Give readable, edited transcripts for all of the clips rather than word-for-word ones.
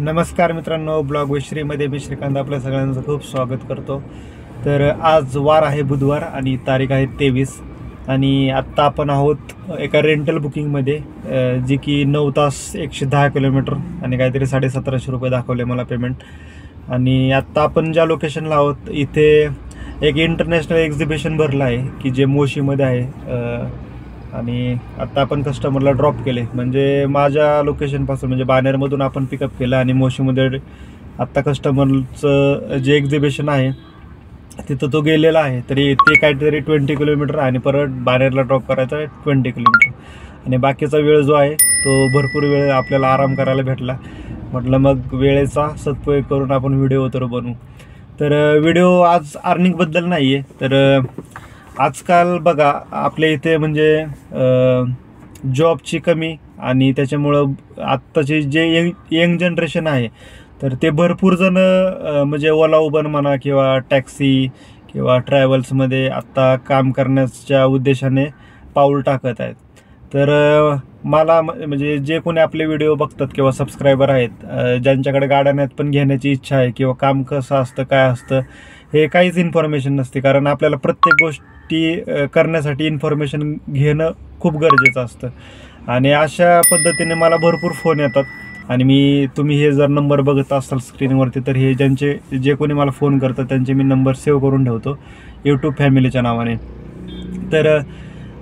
नमस्कार मित्रांनो, ब्लॉग विश्रीमध्ये मी श्रीकांत आपल्या सगळ्यांचं खूप स्वागत करतो। तर आज वार आहे बुधवार आणि तारीख आहे 23 आणि आत्ता आपण आहोत एका रेंटल बुकिंगमध्ये, जी की 9 तास 110 किलोमीटर आणि काहीतरी 1750 रुपये दाखवले मला पेमेंट। आणि आत्ता आपण ज्या लोकेशनला आहोत इथे एक इंटरनॅशनल एक्झिबिशन भरलं आहे की जे मोशीमध्ये आहे। आणि आता आपण कस्टमरला ड्रॉप केले, म्हणजे माझ्या लोकेशनपासून म्हणजे बानेरमधून आपण पिकअप केलं आणि मोशीमध्ये आत्ता कस्टमरचं जे एक्झिबिशन आहे तिथं तो गेलेला आहे। तरी ते काहीतरी 20 किलोमीटर आणि परत बानेरला ड्रॉप करायचा आहे 20 किलोमीटर आणि बाकीचा वेळ जो आहे तो भरपूर वेळ आपल्याला आराम करायला भेटला। म्हटलं मग वेळेचा सदुपयोग करून आपण व्हिडिओ तर बनवू। तर व्हिडिओ आज अर्निंगबद्दल नाही आहे, तर आजकाल बघा आपल्या इथे म्हणजे जॉबची कमी आणि त्याच्यामुळं आत्ताचे जे यंग जनरेशन आहे तर ते भरपूर जण म्हणजे ओला उबर म्हणा किंवा टॅक्सी किंवा ट्रॅव्हल्समध्ये आत्ता काम करण्याच्या उद्देशाने पाऊल टाकत आहेत। तर मला म्हणजे जे कोणी आपले व्हिडिओ बघतात किंवा सबस्क्रायबर आहेत, ज्यांच्याकडे गाड्या पण घेण्याची इच्छा आहे किंवा काम कसं असतं काय असतं हे काहीच इन्फॉर्मेशन नसते, कारण आपल्याला प्रत्येक गोष्टी करण्यासाठी इन्फॉर्मेशन घेणं खूप गरजेचं असतं। आणि अशा पद्धतीने मला भरपूर फोन येतात आणि तुम्ही हे जर नंबर बघत असाल स्क्रीनवरती तर हे जे कोणी मला फोन करतात त्यांचे मी नंबर सेव्ह करून ठेवतो यूट्यूब फॅमिलीच्या नावाने। तर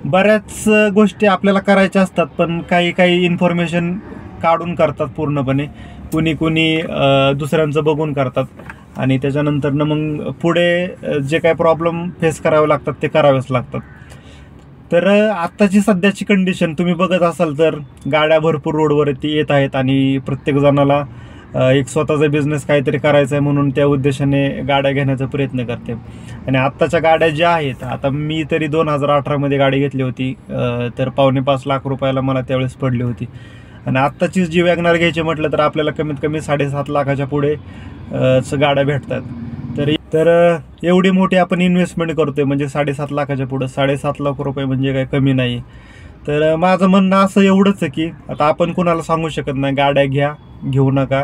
बऱ्याच गोष्टी आपल्याला करायच्या असतात पण काही इन्फॉर्मेशन काढून करतात पूर्णपणे, कुणी दुसऱ्यांचं बघून करतात आणि त्याच्यानंतर मग पुढे जे काही प्रॉब्लेम फेस करावे लागतात ते करावेच लागतात। तर आत्ताची सध्याची कंडिशन तुम्ही बघत असाल तर गाड्या भरपूर रोडवरती येत आहेत आणि प्रत्येक जणाला एक स्वतःचा बिझनेस काहीतरी करायचा आहे म्हणून त्या उद्देशाने गाड्या घेण्याचा प्रयत्न करते। आणि आत्ताच्या गाड्या ज्या आहेत, आता मी तरी 2018मध्ये गाडी घेतली होती, तर 5.25 लाख रुपयाला मला त्यावेळेस पडली होती। आणि आत्ताची जी वॅगनार घ्यायची म्हटलं तर आपल्याला कमीत कमी 7.5 लाखाच्या पुढे गाड्या भेटतात। तर एवढी मोठी आपण इन्व्हेस्टमेंट करतोय म्हणजे 7.5 लाखाच्या पुढे 7.5 लाख रुपये म्हणजे काही कमी नाही। तर माझं म्हणणं असं एवढंच आहे की आता आपण कुणाला सांगू शकत नाही गाड्या घेऊ नका,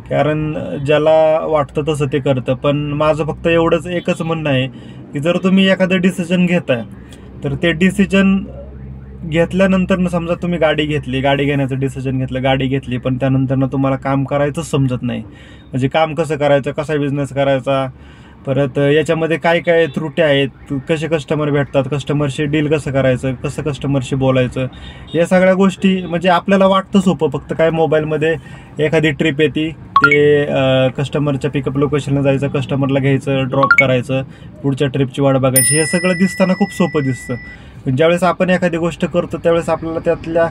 कारण ज्याला वाटतं तसं ते करतं। पण माझं फक्त एवढंच एकच म्हणणं आहे की जर तुम्ही एखादं डिसिजन घेताय तर ते डिसिजन घेतल्यानंतर समजा तुम्ही गाडी घेण्याचं डिसिजन घेतलं, गाडी घेतली पण त्यानंतर तुम्हाला काम करायचंच समजत नाही, म्हणजे काम कसं करायचं, कसा बिझनेस करायचा, परत याच्यामध्ये काय त्रुटी आहेत, कसे कस्टमर भेटतात, कस्टमरशी डील कसं करायचं, कसं कस्टमरशी बोलायचं, या सगळ्या गोष्टी म्हणजे आपल्याला वाटतं सोपं, फक्त काय मोबाईलमध्ये एखादी ट्रिप येते ते कस्टमरच्या पिकअप लोकेशनला जायचं, कस्टमरला घ्यायचं, ड्रॉप करायचं, पुढच्या ट्रिपची वाट बघायची, हे सगळं दिसताना खूप सोपं दिसतं। पण ज्यावेळेस आपण एखादी गोष्ट करतो त्यावेळेस आपल्याला त्यातल्या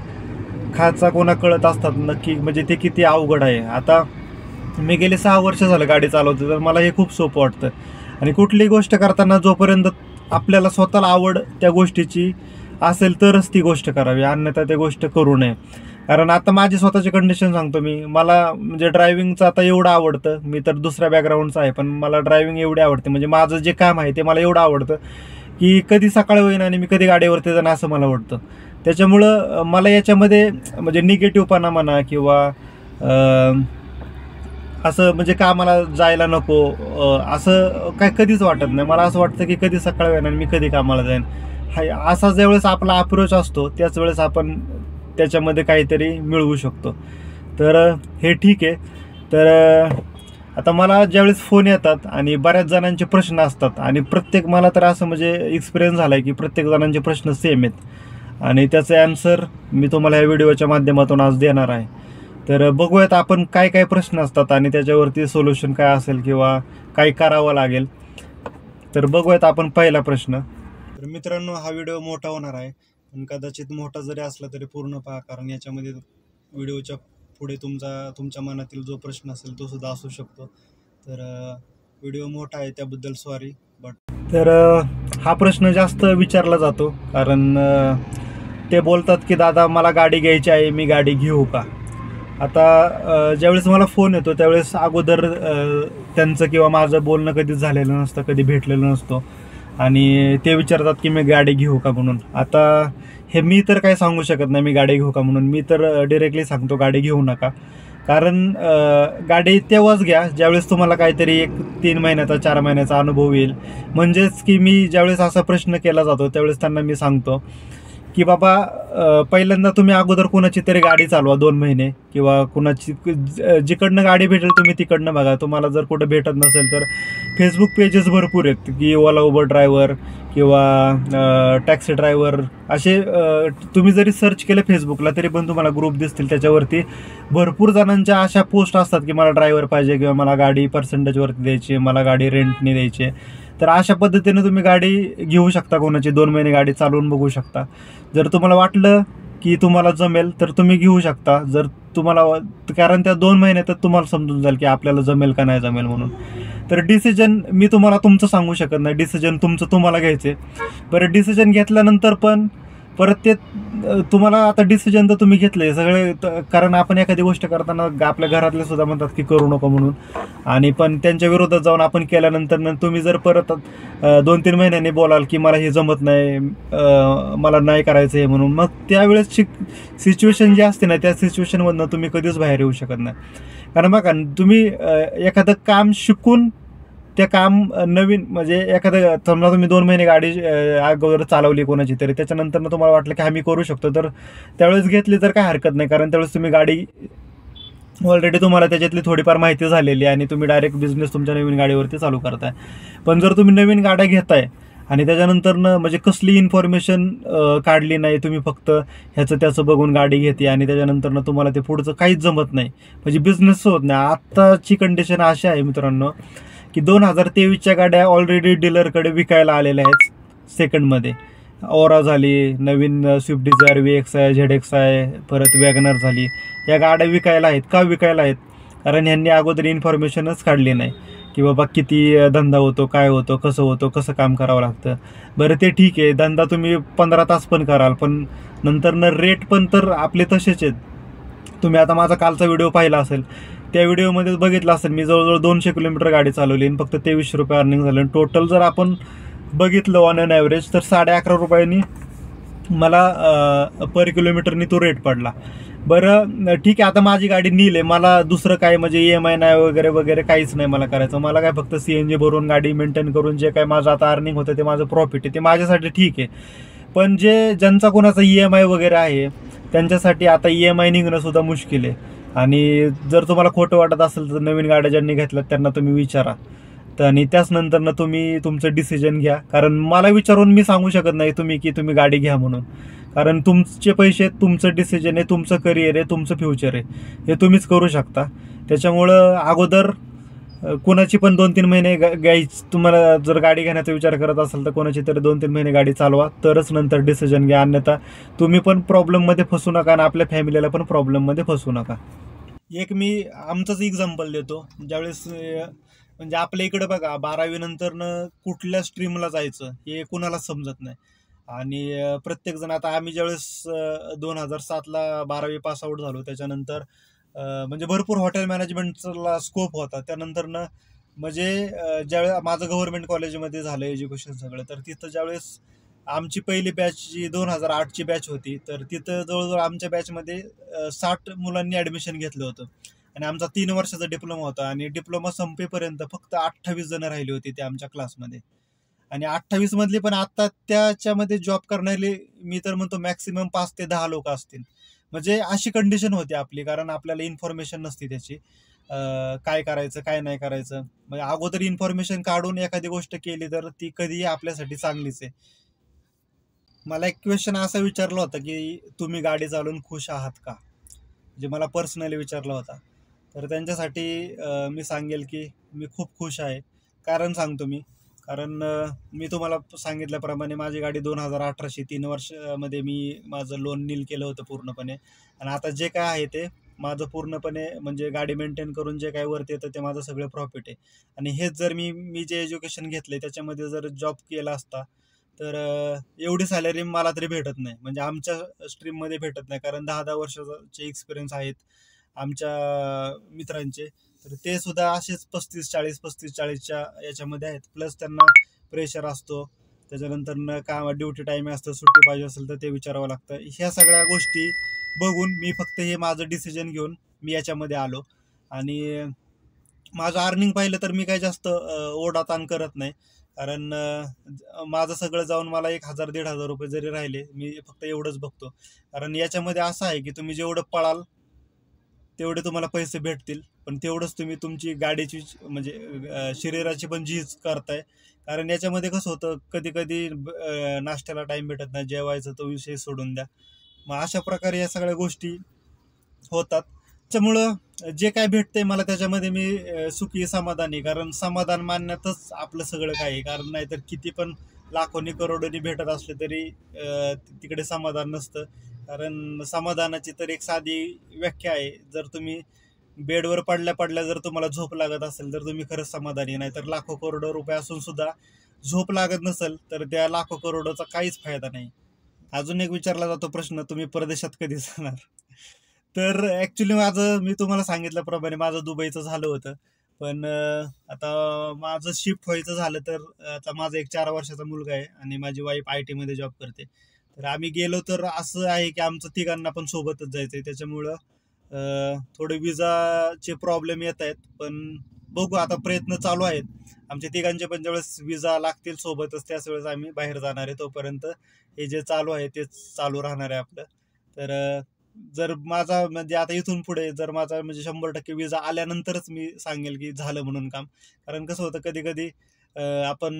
खाचा कोणा कळत असतात नक्की, म्हणजे ते किती अवघड आहे। आता मी गेले 6 वर्ष झालं गाडी चालवतो तर मला हे खूप सोपं वाटतं। आणि कुठलीही गोष्ट करताना जोपर्यंत आपल्याला स्वतःला आवड त्या गोष्टीची असेल तरच ती गोष्ट करावी, अन्यथा ते गोष्ट करू नये। कारण आता माझी स्वतःची कंडिशन सांगतो मला म्हणजे ड्रायव्हिंगचं आता एवढं आवडतं, मी तर दुसऱ्या बॅकग्राऊंडचं आहे पण मला ड्रायव्हिंग एवढी आवडते, म्हणजे माझं जे काम आहे ते मला एवढं आवडतं की कधी सकाळ होईन आणि मी कधी गाडीवरती जाणं असं मला वाटतं। त्याच्यामुळं मला याच्यामध्ये म्हणजे निगेटिव्हपणा म्हणा किंवा असं म्हणजे कामाला जायला नको असं काय कधीच वाटत नाही। मला असं वाटतं की कधी सकाळ होईन आणि मी कधी कामाला जाईन, असा ज्यावेळेस आपला अप्रोच असतो त्याच वेळेस आपण त्याच्यामध्ये काहीतरी मिळवू शकतो। तर हे ठीक आहे। तर आता मला ज्यावेळेस फोन येतात आणि बऱ्याच जणांचे प्रश्न असतात आणि मला तर असं म्हणजे एक्सपिरियन्स झाला आहे की प्रत्येक जणांचे प्रश्न सेम आहेत आणि त्याचे ॲन्सर मी तुम्हाला या व्हिडिओच्या माध्यमातून आज देणार आहे। तर बघूयात आपण काय प्रश्न असतात आणि त्याच्यावरती सोल्युशन काय असेल किंवा काय करावं लागेल। तर बघूयात आपण पहिला प्रश्न। तर मित्रांनो, हा व्हिडिओ मोठा होणार आहे पण कदाचित मोठा जरी असला तरी पूर्ण पहा, कारण याच्यामध्ये व्हिडिओच्या पुढे तुमच्या मनातील जो प्रश्न असेल तो सुद्धा असू शकतो। तर व्हिडिओ मोठा आहे त्याबद्दल सॉरी। तर हा प्रश्न जास्त विचारला जातो कारण ते बोलतात की दादा मला गाडी घ्यायची आहे, मी गाडी घेऊ का। आता ज्यावेळेस मला फोन येतो त्यावेळेस अगोदर त्यांचं किंवा माझं बोलणं कधीच झालेलं नसतं, कधी भेटलेलं नसतो आणि ते विचारतात की मी गाडी घेऊ का म्हणून। आता हे मी तर काय सांगू शकत नाही मी गाडी घेऊ का म्हणून, मी तर डायरेक्टली सांगतो गाडी घेऊ नका, कारण गाडी तेव्हाच घ्या ज्यावेळेस तुम्हाला काहीतरी एक 3 महिन्याचा 4 महिन्याचा अनुभव येईल. म्हणजेच की मी ज्यावेळेस असा प्रश्न केला जातो त्यावेळेस त्यांना मी सांगतो की बाबा पहिल्यांदा तुम्ही अगोदर कुणाची तरी गाडी चालवा 2 महिने किंवा कुणाची जिकडनं गाडी भेटेल तुम्ही तिकडनं बघा. तुम्हाला जर कुठं भेटत नसेल तर फेसबुक पेजेस भरपूर आहेत की ओला उबर ड्रायव्हर किंवा टॅक्सी ड्रायव्हर असे तुम्ही जरी सर्च केलं फेसबुकला तरी पण तुम्हाला ग्रुप दिसतील. त्याच्यावरती भरपूर जणांच्या अशा पोस्ट असतात की मला ड्रायव्हर पाहिजे किंवा मला गाडी पर्सेंटेजवरती द्यायची, मला गाडी रेंटने द्यायची. तर अशा पद्धतीने तुम्ही गाडी घेऊ शकता, कोणाची 2 महिने गाडी चालवून बघू शकता. जर तुम्हाला वाटलं की तुम्हाला जमेल तर तुम्ही घेऊ शकता. जर तुम्हाला कारण त्या 2 महिन्यातच तुम्हाला समजून जाईल की आपल्याला जमेल का नाही जमेल म्हणून. तर डिसिजन मी तुम्हाला तुमचं सांगू शकत नाही, डिसिजन तुमचं तुम्हाला घ्यायचे. बरं डिसिजन घेतल्यानंतर पण परत ते तुम्हाला आता डिसिजन तर तुम्ही घेतले सगळे कारण आपण एखादी गोष्ट करताना आपल्या घरातले सुद्धा म्हणतात की करू नको म्हणून, आणि पण त्यांच्या विरोधात जाऊन आपण केल्यानंतर तुम्ही जर परत 2-3 महिन्यांनी बोलाल की मला हे जमत नाही, मला नाही करायचं आहे म्हणून, मग त्यावेळेस सिच्युएशन जी असते ना त्या सिच्युएशनमधनं तुम्ही कधीच बाहेर येऊ शकत नाही. कारण बघा तुम्ही एखादं काम शिकून ते काम नवीन म्हणजे एखादं समजा तुम्ही 2 महिने गाडी अगोदर चालवली कोणाची तरी, त्याच्यानंतर तुम्हाला वाटलं की आम्ही करू शकतो तर त्यावेळेस घेतली तर काय हरकत नाही. कारण त्यावेळेस तुम्ही गाडी ऑलरेडी तुम्हाला त्याच्यातली थोडीफार माहिती झालेली आहे आणि तुम्ही डायरेक्ट बिझनेस तुमच्या नवीन गाडीवरती चालू करताय. पण जर तुम्ही नवीन गाड्या घेताय आणि त्याच्यानंतरनं म्हणजे कसली इन्फॉर्मेशन काढली नाही, तुम्ही फक्त ह्याचं त्याचं बघून गाडी घेते आणि त्याच्यानंतरनं तुम्हाला ते पुढचं काहीच जमत नाही, म्हणजे बिझनेस होत नाही. आत्ताची कंडिशन अशी आहे मित्रांनो की 2023च्या गाड्या ऑलरेडी डीलरकडे विकायला आलेल्या आहेत सेकंडमध्ये. ओरा झाली, नवीन स्विफ्ट डिझायर VXi, ZXi, परत वॅगनर झाली. या गाड्या विकायला आहेत. का विकायला आहेत? कारण ह्यांनी अगोदर इन्फॉर्मेशनच काढली नाही की बाबा किती धंदा होतो, काय होतो, कसं काम करावं लागतं. बरं ते ठीक आहे, धंदा तुम्ही 15 तास पण कराल, पण नंतरनं रेट पण तर आपले तसेच आहेत. तुम्ही आता माझा कालचा व्हिडिओ पाहिला असेल, त्या व्हिडिओमध्ये बघितलं असेल मी जवळजवळ 200 किलोमीटर गाडी चालवली आणि फक्त 2300 रुपये अर्निंग झालं. टोटल जर आपण बघितलं ऑन अन ॲव्हरेज तर 11.5 रुपयांनी मला पर किलोमीटरनी तो रेट पडला. बरं ठीक आहे, आता माझी गाडी नील आहे, मला दुसरं काय म्हणजे EMI नाही वगैरे वगैरे काहीच नाही मला करायचं. मला काय फक्त CNG भरून गाडी मेंटेन करून जे काय माझं आता अर्निंग होतं ते माझं प्रॉफिट आहे, ते माझ्यासाठी ठीक आहे. पण ज्यांचा कोणाचा EMI वगैरे आहे त्यांच्यासाठी आता EMI निघणं सुद्धा मुश्किल आहे. आणि जर तुम्हाला खोटं वाटत असेल तर नवीन गाड्या ज्यांनी घेतल्यात त्यांना तुम्ही विचारा. तर आणि त्याच नंतरनं तुम्ही तुमचं डिसिजन घ्या. कारण मला विचारून मी सांगू शकत नाही तुम्ही गाडी घ्या म्हणून. कारण तुमचे पैसे, तुमचं डिसिजन आहे, तुमचं करिअर आहे, तुमचं फ्युचर आहे, हे तुम्हीच करू शकता. त्याच्यामुळं अगोदर कोणाची पण 2-3 महिने तुम्हाला जर गाडी घेण्याचा विचार करत असाल तर कोणाची तरी 2-3 महिने गाडी चालवा, तरच नंतर डिसिजन घ्या. अन्यथा तुम्ही पण प्रॉब्लेममध्ये फसू नका आणि आपल्या फॅमिलीला पण प्रॉब्लेममध्ये फसू नका. एक मी आमचंच एक्झाम्पल देतो. ज्यावेळेस म्हणजे आपल्या इकडे बघा 12वी नंतरनं कुठल्या स्ट्रीमला जायचं हे कुणालाच समजत नाही. आणि प्रत्येकजण आता आम्ही ज्यावेळेस 2007ला 12वी पास आऊट झालो त्याच्यानंतर म्हणजे भरपूर हॉटेल मॅनेजमेंटला स्कोप होता. त्यानंतरनं म्हणजे ज्यावेळेस माझं गव्हर्नमेंट कॉलेजमध्ये झालं एज्युकेशन सगळं, तर तिथं ज्यावेळेस आमची पहिली बॅच जी 2008ची बॅच होती तर तिथं जवळजवळ आमच्या बॅचमध्ये 60 मुलांनी ॲडमिशन घेतलं होतं आणि आमचा 3 वर्षाचा डिप्लोमा होता. आणि डिप्लोमा संपेपर्यंत फक्त 28 जण राहिली होती ते आमच्या क्लासमध्ये. आणि 28 मधली पण आता त्याच्यामध्ये जॉब करणारे मी तर म्हणतो मॅक्सिमम 5 ते 10 लोक असतील. म्हणजे अशी कंडिशन होती आपली, कारण आपल्याला इन्फॉर्मेशन नसती त्याची काय करायचं काय नाही करायचं. म्हणजे अगोदर इन्फॉर्मेशन काढून एखादी गोष्ट केली तर ती कधीही आपल्यासाठी चांगलीच आहे. मला एक क्वेश्चन असा विचारला होता की तुम्ही गाडी चालवून खुश आहात का, जे मला पर्सनली विचारला होता. तर त्यांच्यासाठी मी सांगेल की मी खूप खुश आहे. कारण सांगतो मी, कारण मी तुम्हाला सांगितल्याप्रमाणे माझी गाडी 2018ची 3 वर्षामध्ये मी माझं लोन नील केलं होतं पूर्णपणे. आणि आता जे काय आहे ते माझं पूर्णपणे म्हणजे गाडी मेंटेन करून जे काय वरती येतं ते माझं सगळं प्रॉफिट आहे. आणि हेच जर मी जे एज्युकेशन घेतले त्याच्यामध्ये जर जॉब केला असता तर एवढी सॅलरी मला तरी भेटत नाही, म्हणजे आमच्या स्ट्रीममध्ये भेटत नाही. कारण 10-10 वर्षाचे एक्सपिरियन्स आहेत आमच्या मित्रांचे, तर ते सुद्धा असेच 35-40 च्या याच्यामध्ये आहेत. प्लस त्यांना प्रेशर असतो त्याच्यानंतर काम ड्युटी टाईम असतं, सुट्टी पाहिजे असेल तर ते विचारावं लागतं. ह्या सगळ्या गोष्टी बघून मी फक्त हे माझं डिसिजन घेऊन मी याच्यामध्ये आलो. आणि माझं अर्निंग पाहिलं तर मी काही जास्त ओढाताण करत नाही, कारण माझं सगळं जाऊन मला 1000-1500 रुपये जरी राहिले, मी फक्त एवढंच बघतो. कारण याच्यामध्ये असं आहे की तुम्ही जेवढं पळाल तेवढे तुम्हाला पैसे भेटतील, पण तेवढंच तुम्ही तुमची गाडीची म्हणजे शरीराची पण झीज करताय. कारण याच्यामध्ये कसं होतं, कधी कधी नाश्त्याला टाईम भेटत नाही, जेवायचं तो विषय सोडून द्या. मग अशा प्रकारे या सगळ्या गोष्टी होतात. त्याच्यामुळं जे काय भेटतंय मला त्याच्यामध्ये मी सुखी समाधानी, कारण समाधान मानण्यातच आपलं सगळं काय आहे. कारण नाहीतर किती पण लाखोनी करोडोनी भेटत असले तरी तिकडे समाधान नसतं. कारण समाधानाची तर एक साधी व्याख्या आहे, जर तुम्ही बेडवर पडल्या पडल्या जर तुम्हाला झोप लागत असेल तर तुम्ही खरंच समाधानी. नाही तर लाखो करोडो रुपये असून सुद्धा झोप लागत नसेल तर त्या लाखो करोडोचा काहीच फायदा नाही. अजून एक विचारला जातो प्रश्न, तुम्ही परदेशात कधी जाणार? तर ॲक्च्युली मी तुम्हाला सांगितल्याप्रमाणे माझं दुबईचं झालं होतं, पण आता माझं शिफ्ट व्हायचं झालं तर आता माझा एक 4 वर्षाचा मुलगा आहे आणि माझी वाईफ IT मध्ये जॉब करते. तर आम्ही गेलो तर असं आहे की आमचं तिघांना पण सोबतच जायचं आहे. त्याच्यामुळं थोडे विजाचे प्रॉब्लेम येत आहेत, पण बघू, आता प्रयत्न चालू आहेत आमच्या तिघांचे पण. ज्यावेळेस विजा लागतील सोबतच त्याच वेळेस आम्ही बाहेर जाणार आहे. तोपर्यंत हे जे चालू आहे तेच चालू राहणार आहे आपलं. तर जर माझा म्हणजे आता इथून पुढे जर माझा म्हणजे 100% विजा आल्यानंतरच मी सांगेल की झालं म्हणून काम. कारण कसं होतं, कधी कधी आपण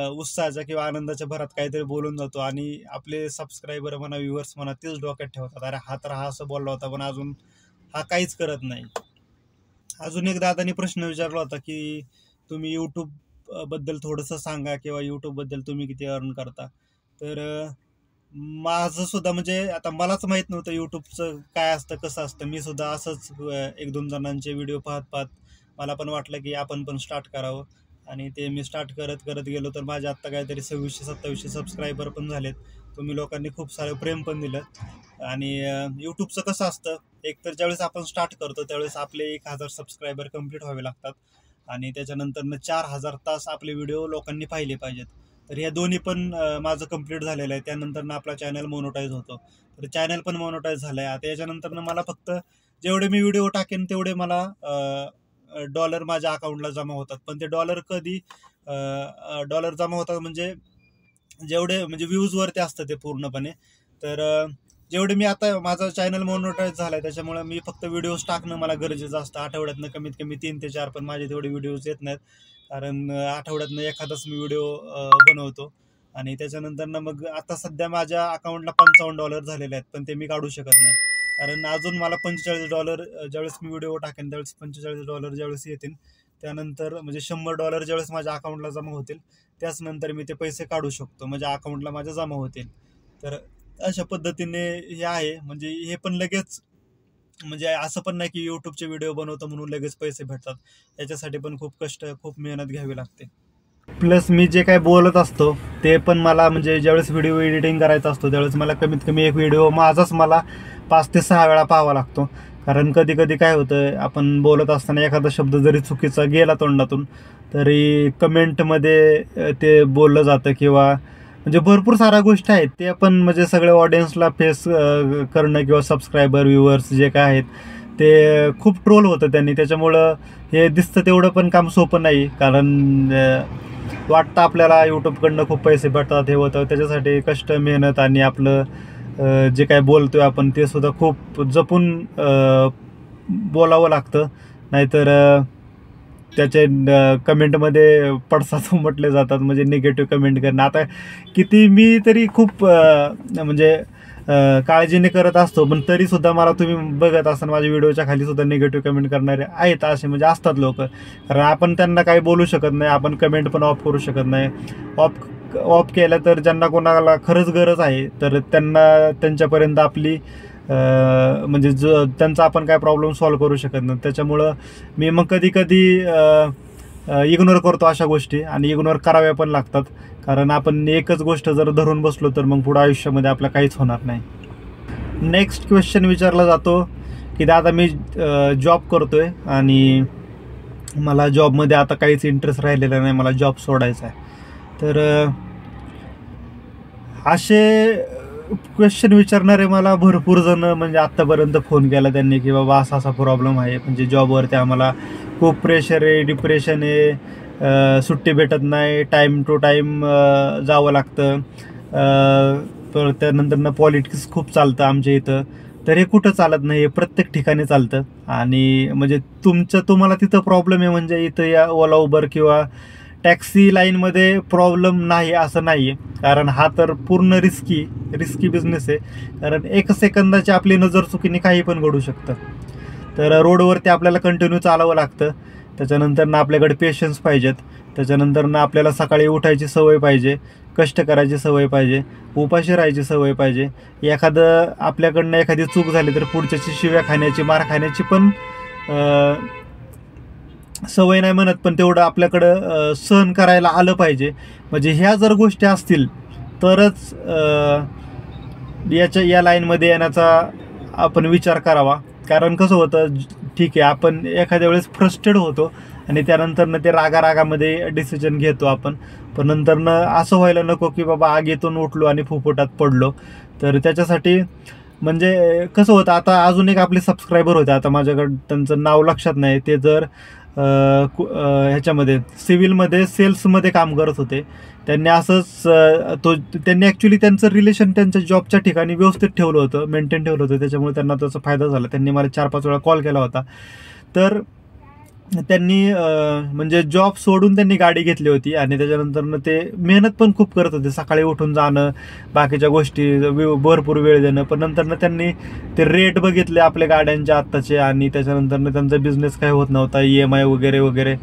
उत्साहाच्या किंवा आनंदाच्या भरात काहीतरी बोलून जातो आणि आपले सबस्क्रायबर म्हणा, व्ह्युअर्स म्हणा, तेच डोक्यात ठेवतात, अरे हा तर हा असं बोलला होता पण अजून हा काहीच करत नाही. अजून एक दादानी प्रश्न विचारला होता की तुम्ही यूट्यूब बद्दल थोडंसं सांगा, किंवा यूट्यूब बद्दल तुम्ही किती अर्न करता. तर माझं सुद्धा म्हणजे आता मलाच माहित नव्हतं यूट्यूबचं काय असतं, कसं असतं. मी सुद्धा असंच 1-2 जणांचे व्हिडिओ पाहत पाहत मला पण वाटलं की आपण पण स्टार्ट करावं, आणि ते मी स्टार्ट करत करत गेलो. तर माझे आत्ता काहीतरी 2600-2700 सबस्क्रायबर पण झालेत. तुम्ही लोकांनी खूप सारं प्रेम पण दिलं. आणि यूट्यूबचं कसं असतं, एक तर ज्यावेळेस आपण स्टार्ट करतो त्यावेळेस आपले 1000 सबस्क्रायबर कंप्लीट व्हावे लागतात, आणि त्याच्यानंतर 4000 तास आपले व्हिडिओ लोकांनी पाहिले पाहिजेत. तर या दोन्ही पण माझं कंप्लीट झालेलं आहे. त्यानंतर आपला चॅनल मोनोटाईज होतो. तर चॅनल पण मोनोटाईज झालं आहे. आता याच्यानंतर मला फक्त जेवढे मी व्हिडिओ टाकेन तेवढे मला डॉलर माझ्या अकाउंटला जमा होतात. पण ते डॉलर कधी डॉलर जमा होतात म्हणजे जेवढे म्हणजे व्ह्यूजवरती असतं ते पूर्णपणे. तर जेवढे मी आता माझा चॅनल मोनोटाईज झाला आहे त्याच्यामुळे मी फक्त व्हिडिओज टाकणं मला गरजेचं असतं. आठवड्यातनं कमीत कमी 3 ते 4, पण माझे तेवढे व्हिडिओज येत नाहीत, कारण आठवड्यातनं एखादाच मी व्हिडिओ बनवतो. आणि त्याच्यानंतर मग आता सध्या माझ्या अकाउंटला $55 झालेले आहेत, पण ते मी काढू शकत नाही, कारण अजून मला $45 ज्यावेळेस मी व्हिडिओ टाकेन त्यावेळेस $45 ज्यावेळेस येतील, त्यानंतर म्हणजे $100 ज्यावेळेस माझ्या अकाउंटला जमा होतील त्याच नंतर मी ते पैसे काढू शकतो, माझ्या अकाउंटला माझ्या जमा होतील. तर अशा पद्धतीने हे आहे. म्हणजे हे पण लगेच म्हणजे असं पण नाही की यूट्यूबचे व्हिडिओ बनवतो म्हणून लगेच पैसे भेटतात. याच्यासाठी पण खूप कष्ट, खूप मेहनत घ्यावी लागते. प्लस मी जे काय बोलत असतो ते पण मला म्हणजे ज्यावेळेस व्हिडिओ एडिटिंग करायचा असतो त्यावेळेस मला कमीत कमी एक व्हिडिओ माझाच मला 5 ते 6 वेळा पाहावा लागतो. कारण कधी कधी काय होतं, आपण बोलत असताना एखादा शब्द जरी चुकीचा गेला तोंडातून तरी कमेंटमध्ये ते बोललं जातं, किंवा म्हणजे भरपूर साऱ्या गोष्टी आहेत ते आपण म्हणजे सगळ्या ऑडियन्सला फेस करणं, किंवा सबस्क्रायबर व्ह्युअर्स जे काय आहेत ते खूप ट्रोल होतं त्यांनी. त्याच्यामुळं हे दिसतं तेवढं पण काम सोपं नाही, कारण वाटतं आपल्याला यूट्यूबकडनं खूप पैसे भेटतात, हे होतं. त्याच्यासाठी कष्ट, मेहनत आणि आपलं जे काय बोलतोय आपण ते सुद्धा खूप जपून बोलावं लागतं, नाहीतर त्याचे कमेंटमध्ये पडसाद उमटले जातात, म्हणजे निगेटिव्ह कमेंट करणं. आता किती मी तरी खूप म्हणजे काळजीने करत असतो, पण तरीसुद्धा मला तुम्ही बघत असताना माझ्या व्हिडिओच्या खाली सुद्धा निगेटिव्ह कमेंट करणारे आहेत, असे म्हणजे असतात लोक. कारण आपण त्यांना काही बोलू शकत नाही, आपण कमेंट पण ऑफ करू शकत नाही. ऑफ केलं तर ज्यांना कोणाला खरंच गरज आहे तर त्यांच्यापर्यंत आपली म्हणजे त्यांचा आपण काय प्रॉब्लेम सॉल्व्ह करू शकत नाही. त्याच्यामुळं मी मग कधी कधी इग्नोर करतो अशा गोष्टी, आणि इग्नोर कराव्या पण लागतात, कारण आपण एकच गोष्ट जर धरून बसलो तर मग पुढं आयुष्यामध्ये आपलं काहीच होणार नाही. नेक्स्ट क्वेश्चन विचारला जातो की दादा मी जॉब करतोय आणि मला जॉबमध्ये आता काहीच इंटरेस्ट राहिलेला नाही, मला जॉब सोडायचा आहे. तर असे क्वेश्चन विचारणारे मला भरपूर जण म्हणजे आत्तापर्यंत फोन केला त्यांनी की बाबा असा असा प्रॉब्लेम आहे, म्हणजे जॉबवरती आम्हाला खूप प्रेशर आहे, डिप्रेशन आहे, सुट्टी भेटत नाही, टाईम टू टाईम जावं लागतं, तर त्यानंतर पॉलिटिक्स खूप चालतं आमच्या इथं. तर हे कुठं चालत नाही, हे प्रत्येक ठिकाणी चालतं. आणि म्हणजे तुम्हाला तिथं प्रॉब्लेम आहे म्हणजे इथं या ओला उबर किंवा टॅक्सी लाईनमध्ये प्रॉब्लेम नाही असं नाही आहे, कारण हा तर पूर्ण रिस्की बिझनेस आहे. कारण 1 सेकंदाची आपली नजर चुकीने काही पण घडू शकतं. तर रोडवरती आपल्याला कंटिन्यू चालावं लागतं. त्याच्यानंतर आपल्याकडे पेशन्स पाहिजेत. त्याच्यानंतर आपल्याला सकाळी उठायची सवय पाहिजे, कष्ट करायची सवय पाहिजे, उपाशी राहायची सवय पाहिजे. आपल्याकडनं एखादी चूक झाली तर पुढच्याची शिव्या खाण्याची, मार खाण्याची पण सवय नाही म्हणत, पण तेवढं आपल्याकडं सहन करायला आलं पाहिजे. म्हणजे ह्या जर गोष्टी असतील तरच या लाईनमध्ये येण्याचा आपण विचार करावा. कारण कसं होतं, ठीक आहे आपण एखाद्या वेळेस फ्रस्ट्रेट होतो आणि त्यानंतरनं ते रागामध्ये डिसिजन घेतो आपण, पण नंतरनं असं व्हायला नको की बाबा आगीतून उठलो आणि फुफुटात पडलो. तर त्याच्यासाठी म्हणजे कसं होतं, आता अजून एक आपले सबस्क्रायबर होते, आता माझ्याकडं त्यांचं नाव लक्षात नाही, ते जर ह्याच्यामध्ये सिव्हिलमध्ये सेल्समध्ये काम करत होते. त्यांनी त्यांनी ॲक्च्युली त्यांचं रिलेशन त्यांच्या जॉबच्या ठिकाणी व्यवस्थित ठेवलं होतं, मेंटेन ठेवलं होतं, त्याच्यामुळे त्यांना त्याचा फायदा झाला. त्यांनी मला 4-5 वेळा कॉल केला होता. तर त्यांनी म्हणजे जॉब सोडून त्यांनी गाडी घेतली होती आणि त्याच्यानंतरनं ते मेहनत पण खूप करत होते, सकाळी उठून जाणं, बाकीच्या गोष्टी भरपूर वेळ देणं. पण नंतरनं त्यांनी ते रेट बघितले आपल्या गाड्यांच्या आत्ताचे आणि त्याच्यानंतरनं त्यांचा बिझनेस काय होत नव्हता, EMI वगैरे.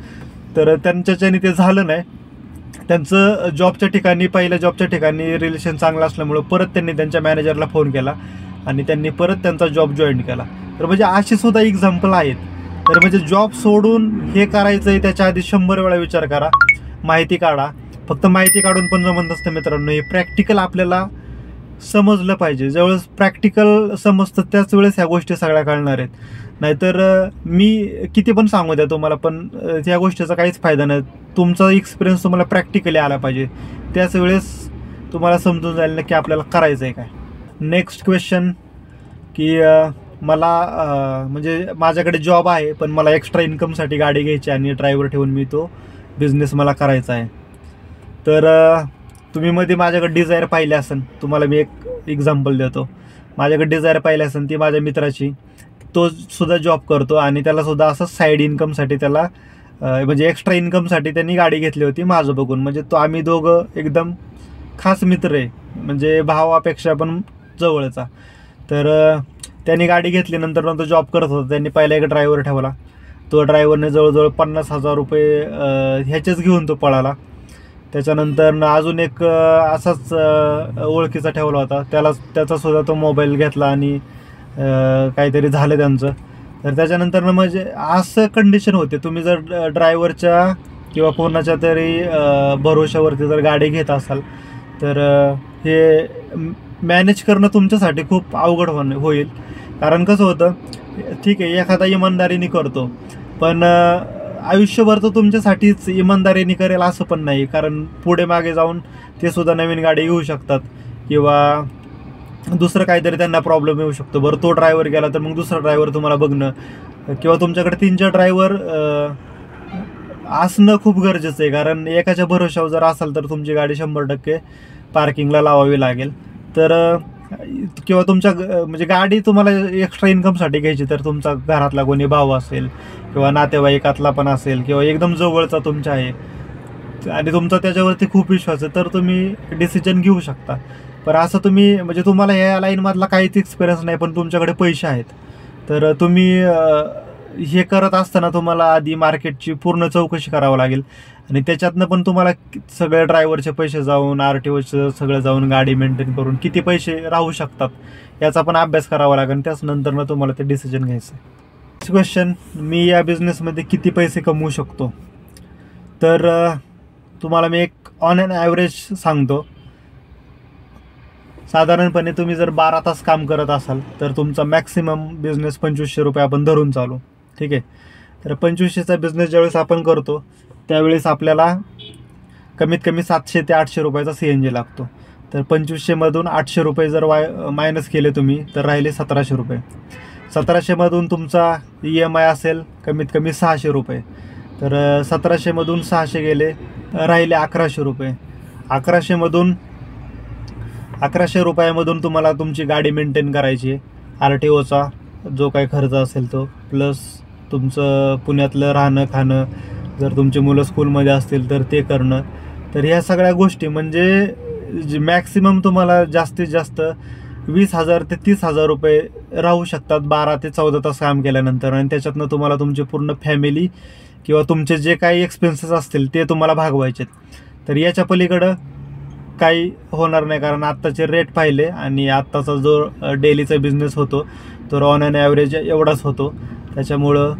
तर त्यांच्याच्याने ते झालं नाही. त्यांचं पहिल्या जॉबच्या ठिकाणी रिलेशन चांगलं असल्यामुळं परत त्यांनी त्यांच्या मॅनेजरला फोन केला आणि त्यांनी परत त्यांचा जॉब जॉईन केला. तर म्हणजे असे सुद्धा एक्झाम्पल आहेत. तर म्हणजे जॉब सोडून हे करायचं आहे त्याच्या आधी 100 वेळा विचार करा, माहिती काढा. फक्त माहिती काढून पण जमत नसतं मित्रांनो, हे प्रॅक्टिकल आपल्याला समजलं पाहिजे. ज्यावेळेस प्रॅक्टिकल समजतं त्याच वेळेस ह्या गोष्टी सगळ्या कळणार आहेत. नाहीतर मी किती पण सांगू द्या तुम्हाला, पण ह्या गोष्टीचा काहीच फायदा नाही. तुमचा एक्सपिरियन्स तुम्हाला प्रॅक्टिकली आला पाहिजे, त्याच वेळेस तुम्हाला समजून जाईल की आपल्याला करायचं आहे काय. नेक्स्ट क्वेश्चन की मला म्हणजे माझ्याकडे जॉब आहे पण मला एक्स्ट्रा इन्कमसाठी गाडी घ्यायची आणि ड्रायव्हर ठेवून मी तो बिझनेस मला करायचा आहे. तर तुम्ही मध्ये माझ्याकडे डिझायर पाहिली असेल, तुम्हाला मी एक एक्झाम्पल देतो. माझ्याकडे डिझायर पाहिली असेल ती माझ्या मित्राची, तो सुद्धा जॉब करतो आणि त्यालासुद्धा असं साईड इन्कमसाठी म्हणजे एक्स्ट्रा इन्कमसाठी त्यांनी गाडी घेतली होती माझं बघून. म्हणजे आम्ही दोघं एकदम खास मित्र आहे, म्हणजे भावापेक्षा पण जवळचा. तर त्यांनी गाडी घेतल्यानंतर तो जॉब करत होता. त्यांनी पहिला एक ड्रायव्हर ठेवला. तो ड्रायव्हरने जवळजवळ 50,000 रुपये ह्याचेच घेऊन तो पळाला. त्याच्यानंतर अजून एक असाच ओळखीचा ठेवला होता, त्याचासुद्धा तो मोबाईल घेतला आणि काहीतरी झालं त्यांचं. तर त्याच्यानंतर म्हणजे असं कंडिशन होते, तुम्ही जर ड्रायव्हरच्या किंवा कोणाच्या तरी भरोशावरती जर गाडी घेत असाल तर हे मॅनेज करणं तुमच्यासाठी खूप अवघड होईल. कारण कसं होतं, ठीक आहे एखादा इमानदारीने करतो, पण आयुष्यभर तो तुमच्यासाठीच इमानदारीने करेल असं पण नाही. कारण पुढे मागे जाऊन ते सुद्धा नवीन गाडी घेऊ शकतात किंवा दुसरं काहीतरी त्यांना प्रॉब्लेम येऊ शकतो. बरं तो ड्रायव्हर गेला तर मग दुसरा ड्रायव्हर तुम्हाला बघणं किंवा तुमच्याकडे 3-4 ड्रायव्हर असणं खूप गरजेचं आहे. कारण एकाच्या भरोशावर जर असाल तर तुमची गाडी 100% पार्किंगला लावावी लागेल. तर किंवा तुमच्या म्हणजे गाडी तुम्हाला एक्स्ट्रा इन्कमसाठी घ्यायची तर तुमचा घरातला कोणी भाऊ असेल किंवा नातेवाईकातला पण असेल किंवा एकदम जवळचा तुमच्या आहे आणि तुमचा त्याच्यावरती खूप विश्वास आहे तर तुम्ही डिसिजन घेऊ शकता. पण असं तुम्ही म्हणजे तुम्हाला ह्या लाईनमधला काहीच एक्सपिरियन्स नाही पण तुमच्याकडे पैसे आहेत, तर तुम्ही हे करत असताना तुम्हाला आधी मार्केटची पूर्ण चौकशी करावं लागेल आणि त्याच्यातनं पण तुम्हाला सगळे ड्रायव्हरचे पैसे जाऊन RTOचं सगळं जाऊन गाडी मेंटेन करून किती पैसे राहू शकतात याचा पण अभ्यास करावा लागेल. त्याच नंतरनं तुम्हाला ते डिसिजन घ्यायचं. नेक्स्ट क्वेश्चन, मी या बिझनेसमध्ये किती पैसे कमवू शकतो? तर तुम्हाला मी एक ऑन अन ॲव्हरेज सांगतो. साधारणपणे तुम्ही जर 12 तास काम करत असाल तर तुमचा मॅक्सिमम बिझनेस 2500 रुपये आपण धरून चालू, ठीक आहे. तर 2500चा बिझनेस ज्यावेळेस आपण करतो त्यावेळेस आपल्याला कमीत कमी 700 ते 800 रुपयाचा CNG लागतो. तर 2500मधून 800 रुपये जर मायनस केले तुम्ही तर राहिले 1700 रुपये. 1700मधून तुमचा EMI असेल कमीत कमी 600 रुपये. तर 1700मधून 600 गेले, राहिले 1100 रुपये. 1100 रुपयामधून तुम्हाला तुमची गाडी मेंटेन करायची, RTOचा जो काही खर्च असेल तो, प्लस तुमचं पुण्यातलं राहणं खाणं, जर तुमची मुलं स्कूलमध्ये असतील तर ते करणं. तर ह्या सगळ्या गोष्टी म्हणजे मॅक्सिमम तुम्हाला जास्तीत जास्त 20,000 ते 30,000 रुपये राहू शकतात 12 ते 14 तास काम केल्यानंतर. आणि त्याच्यातनं तुम्हाला तुमची पूर्ण फॅमिली किंवा तुमचे जे काही एक्सपेन्सेस असतील ते तुम्हाला भागवायचे. तर याच्या पलीकडं काही होणार नाही, कारण आत्ताचे रेट पाहिले आणि आत्ताचा जो डेलीचा बिझनेस होतो तो ऑन ॲन ॲव्हरेज एवढाच होतो. त्याच्यामुळं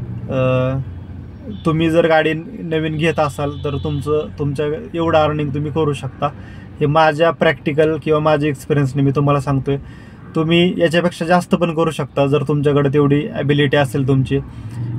तुम्ही जर गाडी नवीन घेत असाल तर तुमच्या एवढं अर्निंग तुम्ही करू शकता. हे माझ्या प्रॅक्टिकल किंवा माझ्या एक्सपिरियन्सने मी तुम्हाला सांगतोय. तुम्ही याच्यापेक्षा जास्त पण करू शकता जर तुमच्याकडे तेवढी ॲबिलिटी असेल तुमची,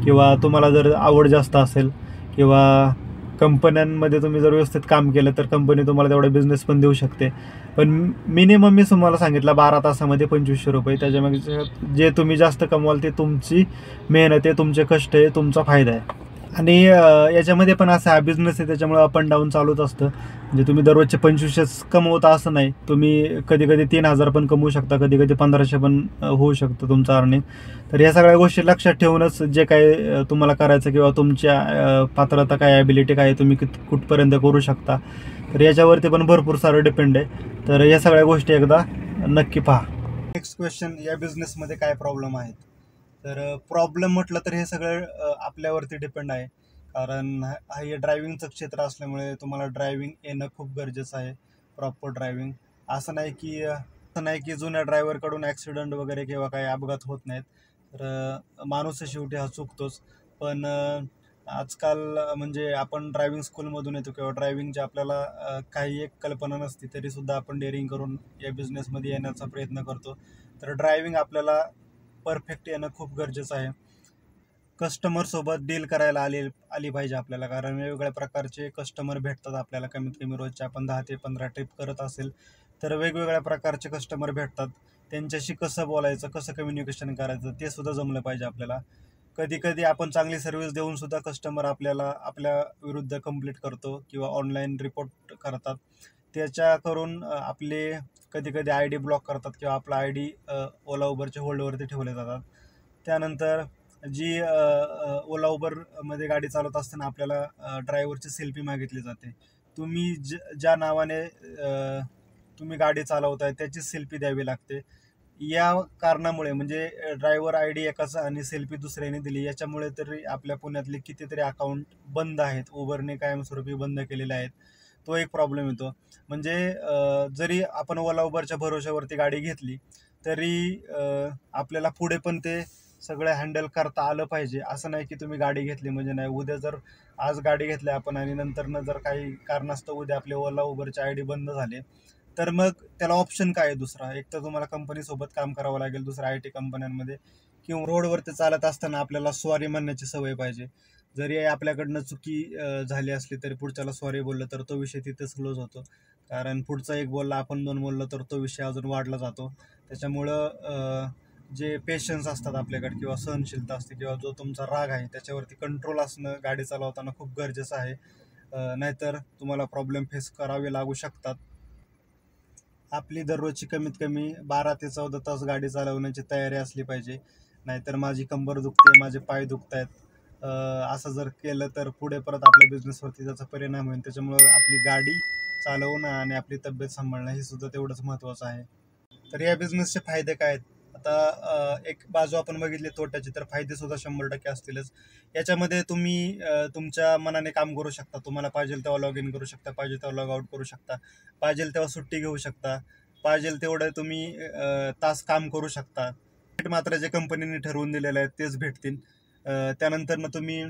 किंवा तुम्हाला जर आवड जास्त असेल, किंवा कंपन्यांमध्ये तुम्ही जर व्यवस्थित काम केलं तर कंपनी तुम्हाला तेवढा बिझनेस पण देऊ शकते. पण मिनिमम मी तुम्हाला सांगितलं 12 तासामध्ये 2500 रुपये. त्याच्यामध्ये जे तुम्ही जास्त कमवाल ते तुमची मेहनत आहे, तुमचे कष्ट आहे, तुमचा फायदा आहे. आणि याच्यामध्ये पण असं हा बिझनेस आहे त्याच्यामुळे अप अँड डाऊन चालूच असतं. म्हणजे तुम्ही दररोजचे 2500 कमवता असं नाही, तुम्ही कधी कधी 3000 पण कमवू शकता, कधी कधी 1500 पण होऊ शकतं तुमचं अर्निंग. तर ह्या सगळ्या गोष्टी लक्षात ठेवूनच जे काय तुम्हाला करायचं किंवा तुमच्या पात्रता काय, ॲबिलिटी काय, तुम्ही कुठपर्यंत करू शकता, तर याच्यावरती पण भरपूर सारं डिपेंड आहे. तर या सगळ्या गोष्टी एकदा नक्की पहा. नेक्स्ट क्वेश्चन, या बिझनेसमध्ये काय प्रॉब्लेम आहेत? तर प्रॉब्लेम म्हटलं तर हे सगळं आपल्यावरती डिपेंड आहे, कारण हे ड्रायव्हिंगचं क्षेत्र असल्यामुळे तुम्हाला ड्रायव्हिंग येणं खूप गरजेचं आहे, प्रॉपर ड्रायव्हिंग. असं नाही की जुन्या ड्रायव्हरकडून ॲक्सिडेंट वगैरे किंवा काही अपघात होत नाहीत. तर माणूस शेवटी हा चुकतोच. पण आजकाल म्हणजे आपण ड्रायव्हिंग स्कूलमधून येतो किंवा ड्रायव्हिंगची आपल्याला काही एक कल्पना नसते, तरीसुद्धा आपण डेअरिंग करून या बिझनेसमध्ये येण्याचा प्रयत्न करतो. तर ड्रायव्हिंग आपल्याला परफेक्ट येणं खूप गरजेचं आहे. कस्टमरसोबत डील करायला आली पाहिजे आपल्याला, कारण वेगवेगळ्या प्रकारचे कस्टमर भेटतात आपल्याला. कमीत कमी रोजचे आपण 10 ते 15 ट्रिप करत असेल तर वेगवेगळ्या प्रकारचे कस्टमर भेटतात. त्यांच्याशी कसं बोलायचं, कसं कम्युनिकेशन करायचं ते सुद्धा जमलं पाहिजे आपल्याला. कधी कधी आपण चांगली सर्व्हिस देऊन सुद्धा कस्टमर आपल्या विरुद्ध कंप्लेंट करतो किंवा ऑनलाईन रिपोर्ट करतात. त्याच्या करून आपले कधी कधी ID ब्लॉक करतात किंवा आपला ID ओला उबरच्या होल्डवरती ठेवले जातात. त्यानंतर जी ओला उबरमध्ये गाडी चालवत असताना आपल्याला ड्रायव्हरची सेल्फी मागितली जाते. तुम्ही ज्या नावाने तुम्ही गाडी चालवताय त्याची सेल्फी द्यावी लागते. या कारणामुळे म्हणजे ड्रायव्हर ID एकाचा आणि सेल्फी दुसऱ्याने दिली, याच्यामुळे तरी आपल्या पुण्यातले कितीतरी अकाउंट बंद आहेत, उबरने कायमस्वरूपी बंद केलेले आहेत. तो एक प्रॉब्लेम येतो. म्हणजे जरी आपण ओला उबरच्या भरोश्यावरती गाडी घेतली तरी आपल्याला पुढे पण ते सगळं हँडल करता आलं पाहिजे. असं नाही की तुम्ही गाडी घेतली म्हणजे नाही, उद्या जर आज गाडी घेतली आपण आणि नंतरनं जर काही कारणास्तव उद्या आपले ओला उबरचे ID बंद झाले तर मग त्याला ऑप्शन काय आहे दुसरा? एक तर तुम्हाला कंपनीसोबत काम करावं लागेल दुसऱ्या IT कंपन्यांमध्ये, किंवा रोडवरती चालत असताना आपल्याला सॉरी म्हणण्याची सवय पाहिजे. जरी आपल्याकडनं चुकी झाली असली तरी पुढच्याला सॉरी बोललं तर तो विषय तिथेच क्लोज होतो, कारण पुढचा एक बोलला आपण 2 बोललं तर तो विषय अजून वाढला जातो. त्याच्यामुळं जे पेशन्स असतात आपल्याकडे किंवा सहनशीलता असते किंवा जो तुमचा राग आहे त्याच्यावरती कंट्रोल असणं गाडी चालवताना खूप गरजेचं आहे. नाहीतर तुम्हाला प्रॉब्लेम फेस करावे लागू शकतात. आपली दररोजची कमीत कमी 12 ते 14 तास गाडी चालवण्याची तयारी असली पाहिजे. नाहीतर माझी कंबर दुखते, माझे पाय दुखत आहेत, असं जर केलं तर पुढे परत आपल्या बिझनेसवरती त्याचा परिणाम होईल. त्याच्यामुळं आपली गाडी चालवणं आणि आपली तब्येत सांभाळणं हे सुद्धा तेवढंच महत्त्वाचं आहे. तर या बिझनेसचे फायदे काय आहेत? आता एक बाजू आपण बघितली तोट्याची, तर फायदे सुद्धा 100% असतीलच. याच्यामध्ये तुम्ही तुमच्या मनाने काम करू शकता. तुम्हाला पाहिजे तेव्हा लॉग इन करू शकता, पाहिजे तेव्हा लॉग आउट करू शकता, पाहिजे तेव्हा सुट्टी घेऊ शकता, पाहिजे तेवढं तुम्ही तास काम करू शकता. मात्र जे कंपनीने ठरवून दिलेले आहेत तेच भेटतील. त्यानंतर तुम्ही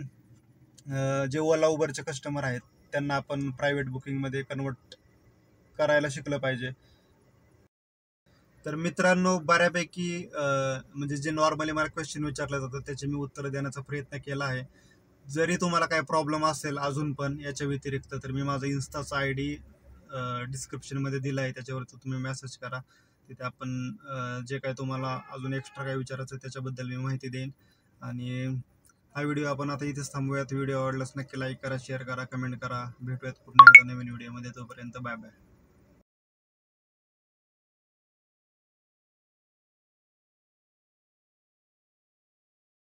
जे ओला उबरचे कस्टमर आहेत त्यांना आपण प्रायव्हेट बुकिंगमध्ये कन्वर्ट करायला शिकलं पाहिजे. तर मित्रांनो, बऱ्यापैकी म्हणजे जे नॉर्मली मला क्वेश्चन विचारले जातात त्याचे मी उत्तर देण्याचा प्रयत्न केला आहे. जरी तुम्हाला काही प्रॉब्लेम असेल अजून पण याच्या व्यतिरिक्त, तर मी माझा इन्स्टाचा ID डिस्क्रिप्शनमध्ये दिला आहे, त्याच्यावरती तुम्ही मेसेज करा. तिथे आपण जे काय तुम्हाला अजून एक्स्ट्रा काय विचारायचं त्याच्याबद्दल मी माहिती देईन. आणि हा व्हिडिओ आपण आता इथेच थांबूयात. व्हिडिओ आवडल्यास नक्की लाईक करा, शेअर करा, कमेंट करा. भेटूयात पुन्हा एकदा नवीन व्हिडिओमध्ये. तोपर्यंत बाय बाय.